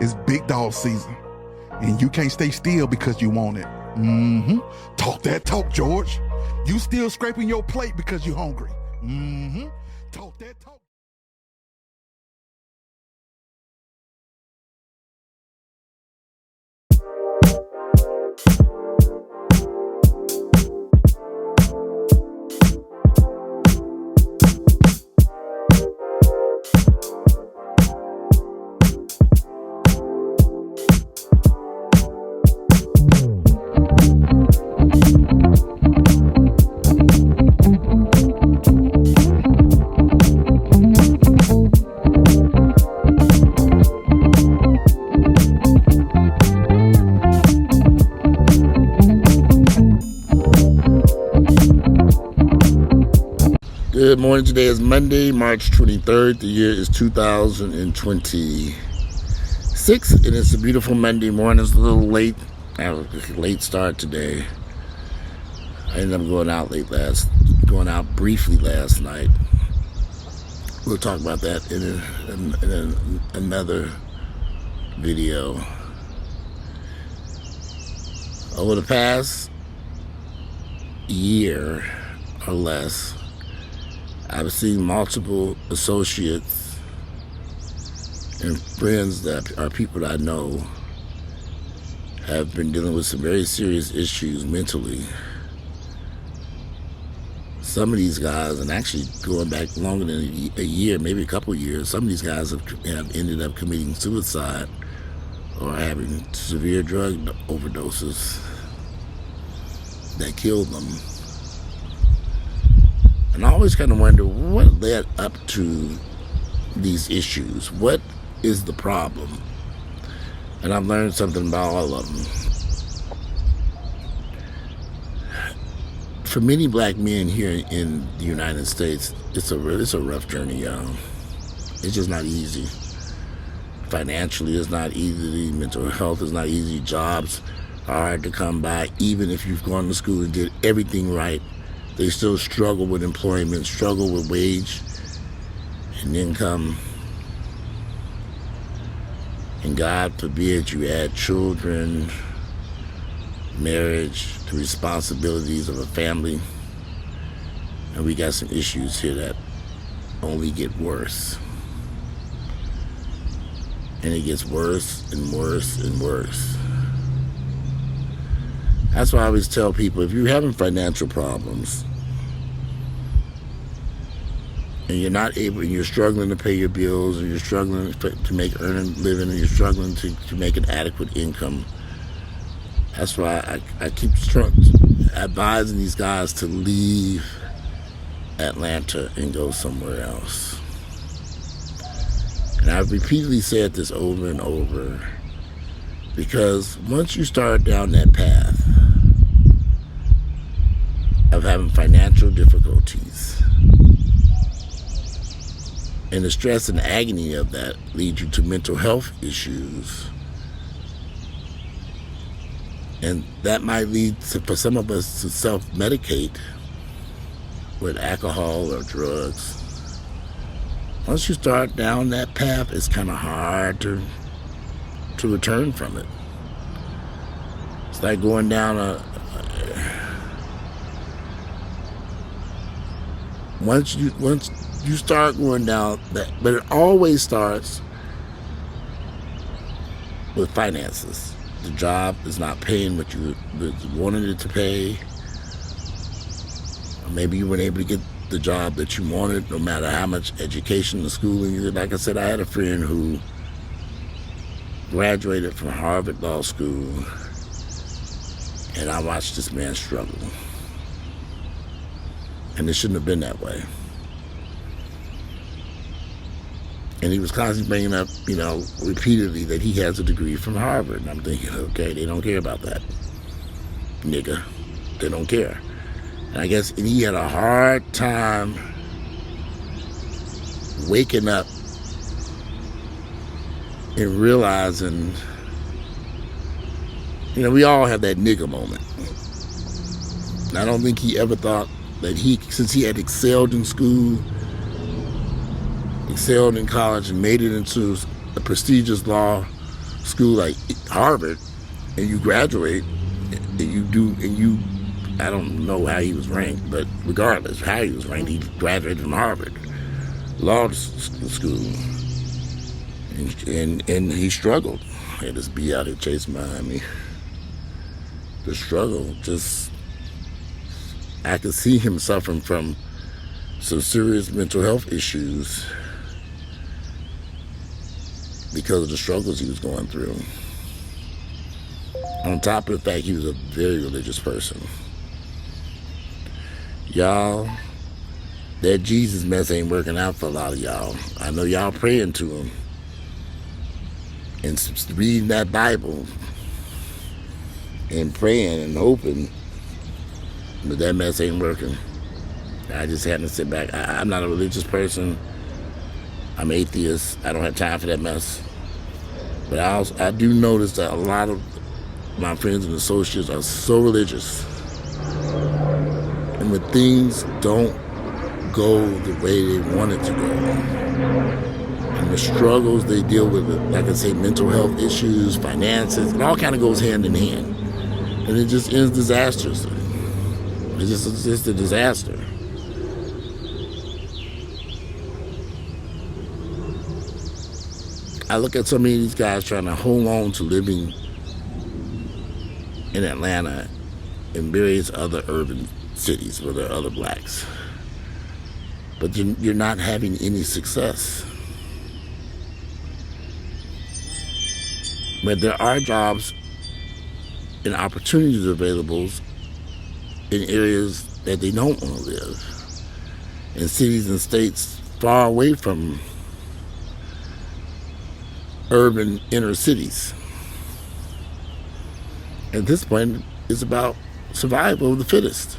It's big dog season, and you can't stay still because you want it. Talk that talk, George. You still scraping your plate because you're hungry. Talk that talk. Good morning. Today is Monday, March 23rd. The year is 2026, and it's a beautiful Monday morning. It's a little late. I have a late start today. I ended up going out briefly last night. We'll talk about that in another video. Over the past year or less, I've seen multiple associates and friends that are people that I know have been dealing with some very serious issues mentally. Some of these guys, and actually going back longer than a year, maybe a couple of years, some of these guys have ended up committing suicide or having severe drug overdoses that killed them. And I always kind of wonder what led up to these issues. What is the problem? And I've learned something about all of them. For many black men here in the United States, it's a rough journey, y'all. It's just not easy. Financially, it's not easy. Mental health is not easy. Jobs are hard to come by. Even if you've gone to school and did everything right, they still struggle with employment, struggle with wage and income. And God forbid you add children, marriage, the responsibilities of a family. And we got some issues here that only get worse. And it gets worse and worse and worse. That's why I always tell people, if you're having financial problems and you're not able, and you're struggling to pay your bills, and you're struggling to earn a living, and you're struggling to make an adequate income, that's why I keep advising these guys to leave Atlanta and go somewhere else. And I've repeatedly said this over and over, because once you start down that path of having financial difficulties, and the stress and agony of that leads you to mental health issues, and that might lead to, for some of us, to self-medicate with alcohol or drugs. Once you start down that path, it's kind of hard to return from it. It's like going down once you start going down that, but it always starts with finances. The job is not paying what you wanted it to pay. Or maybe you weren't able to get the job that you wanted, no matter how much education and schooling you did. Like I said, I had a friend who graduated from Harvard Law School, and I watched this man struggle. And it shouldn't have been that way. And he was constantly bringing up, repeatedly, that he has a degree from Harvard. And I'm thinking, okay, they don't care about that, nigga. They don't care. And I guess he had a hard time waking up and realizing, we all have that nigga moment. And I don't think he ever thought that since he had excelled in school, excelled in college, and made it into a prestigious law school like Harvard, and you graduate, I don't know how he was ranked, but regardless how he was ranked, he graduated from Harvard Law School, and he struggled. He had this bee out here chasing behind me. The struggle, I could see him suffering from some serious mental health issues because of the struggles he was going through. On top of the fact he was a very religious person. Y'all, that Jesus mess ain't working out for a lot of y'all. I know y'all praying to him and reading that Bible and praying and hoping, but that mess ain't working. I just had to sit back. I'm not a religious person. I'm atheist. I don't have time for that mess. But I do notice that a lot of my friends and associates are so religious. And when things don't go the way they want it to go, and the struggles they deal with, like I say, mental health issues, finances, it all kind of goes hand in hand. And it just ends disastrously. It's just a disaster. I look at so many of these guys trying to hold on to living in Atlanta and various other urban cities where there are other blacks. But you're not having any success. But there are jobs and opportunities available in areas that they don't want to live, in cities and states far away from urban inner cities. At this point, it's about survival of the fittest.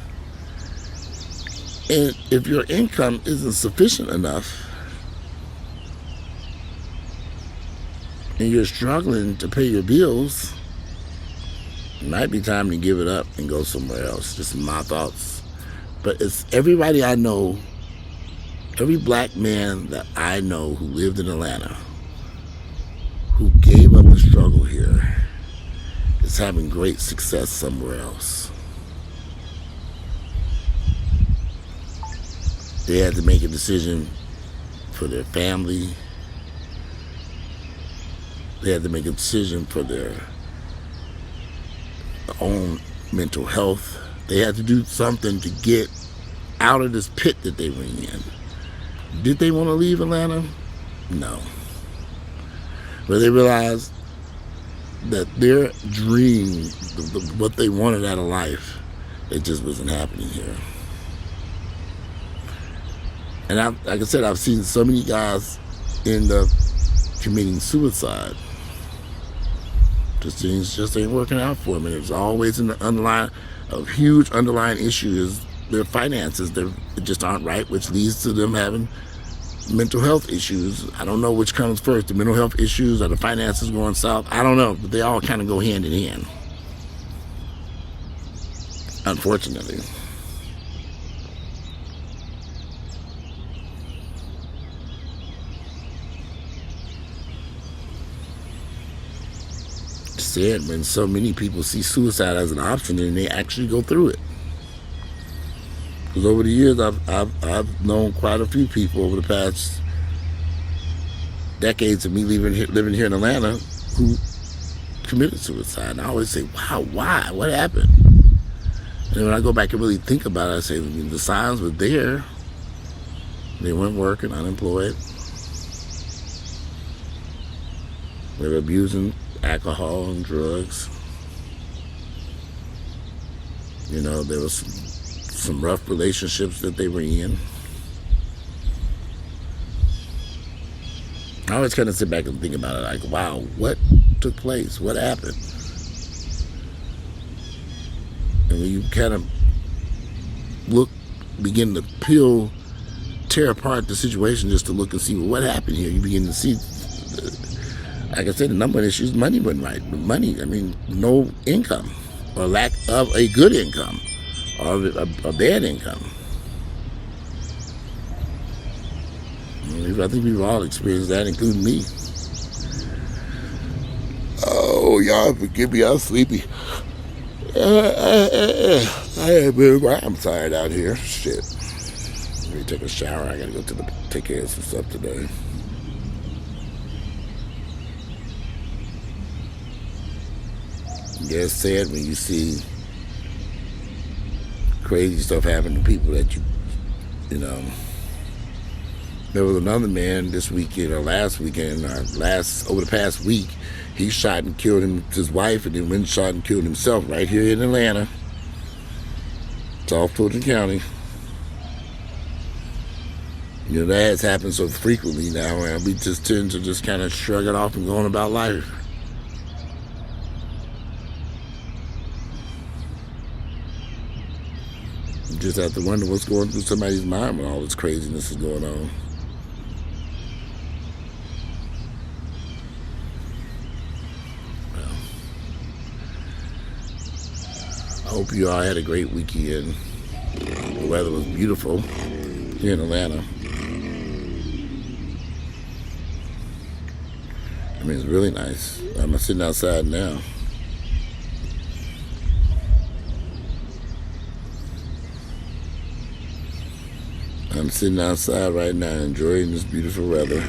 And if your income isn't sufficient enough and you're struggling to pay your bills, it might be time to give it up and go somewhere else. Just my thoughts. But it's everybody I know, every black man that I know who lived in Atlanta, who gave up the struggle here, is having great success somewhere else. They had to make a decision for their family. They had to make a decision for their own mental health. They had to do something to get out of this pit that they were in. Did they want to leave Atlanta? No. But they realized that their dream, what they wanted out of life, it just wasn't happening here. And like I said, I've seen so many guys end up committing suicide. Just things just ain't working out for them. And it's always in the underlying, a huge underlying issue is their finances. They just aren't right, which leads to them having mental health issues. I don't know which comes first, the mental health issues or the finances going south. I don't know, but they all kind of go hand in hand, unfortunately. Said when so many people see suicide as an option and they actually go through it. Because over the years, I've known quite a few people over the past decades of me living here in Atlanta who committed suicide. And I always say, wow, why? What happened? And when I go back and really think about it, I say, the signs were there. They weren't working, unemployed. They were abusing alcohol and drugs. You know, there was some rough relationships that they were in. I always kind of sit back and think about it like, wow, what took place? What happened? And when you kind of begin to tear apart the situation just to look and see, well, what happened here? You begin to see, like I said, the number of issues, money wasn't right. Money, I mean, no income or lack of a good income or a bad income. I think we've all experienced that, including me. y'all forgive me, I'm sleepy. I'm tired out here. Shit. Let me take a shower. I gotta go take care of some stuff today. Yeah, it's sad when you see crazy stuff happen to people that you know. There was another man this weekend or last weekend, over the past week. He shot and killed his wife, and then went and shot and killed himself right here in Atlanta. It's off Fulton County. You know, that has happened so frequently now, and we just tend to just kind of shrug it off and go on about life. You just have to wonder what's going through somebody's mind when all this craziness is going on. I hope you all had a great weekend. The weather was beautiful here in Atlanta. I mean, it's really nice. I'm sitting outside now. I'm sitting outside right now enjoying this beautiful weather.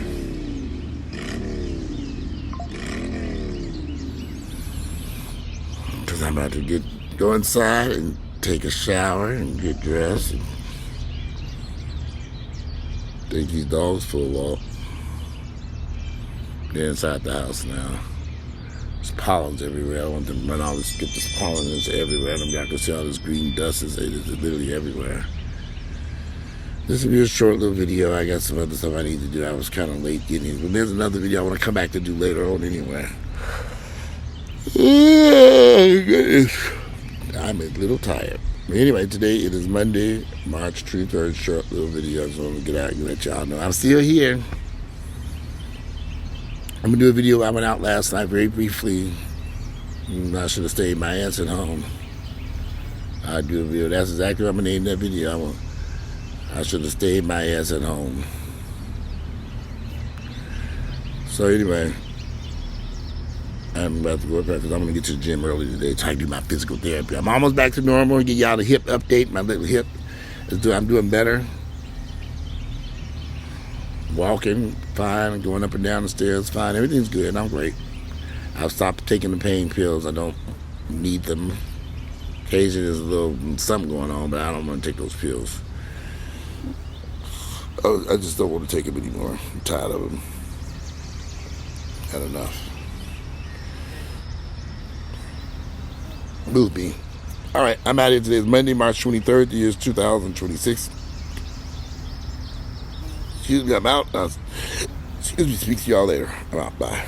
Because I'm about to go inside and take a shower and get dressed and take these dogs for a walk. They're inside the house now. There's pollens everywhere. I want them to run all this, get this pollen that's everywhere. Y'all can see all this green dust is literally everywhere. This will be a short little video. I got some other stuff I need to do. I was kind of late getting it. But there's another video I want to come back to do later on anyway. Oh, goodness. I'm a little tired. But anyway, today it is Monday, March 23rd. Short little video. I just want to get out and let y'all know I'm still here. I'm going to do a video. I went out last night very briefly. I should have stayed my ass at home. I'll do a video. That's exactly what I'm going to name that video. I should have stayed my ass at home. So anyway, I'm about to go back because I'm going to get to the gym early today, try to do my physical therapy. I'm almost back to normal. Get y'all the hip update. My little hip, I'm doing better. Walking fine, going up and down the stairs fine. Everything's good. I'm great. I've stopped taking the pain pills. I don't need them. Occasionally there's a little something going on, but I don't want to take those pills. I just don't want to take them anymore. I'm tired of them. Had enough. Move me. All right, I'm out here today. It's Monday, March 23rd, the year is 2026. Excuse me, I'm out. Excuse me, speak to y'all later. I'm out. Bye.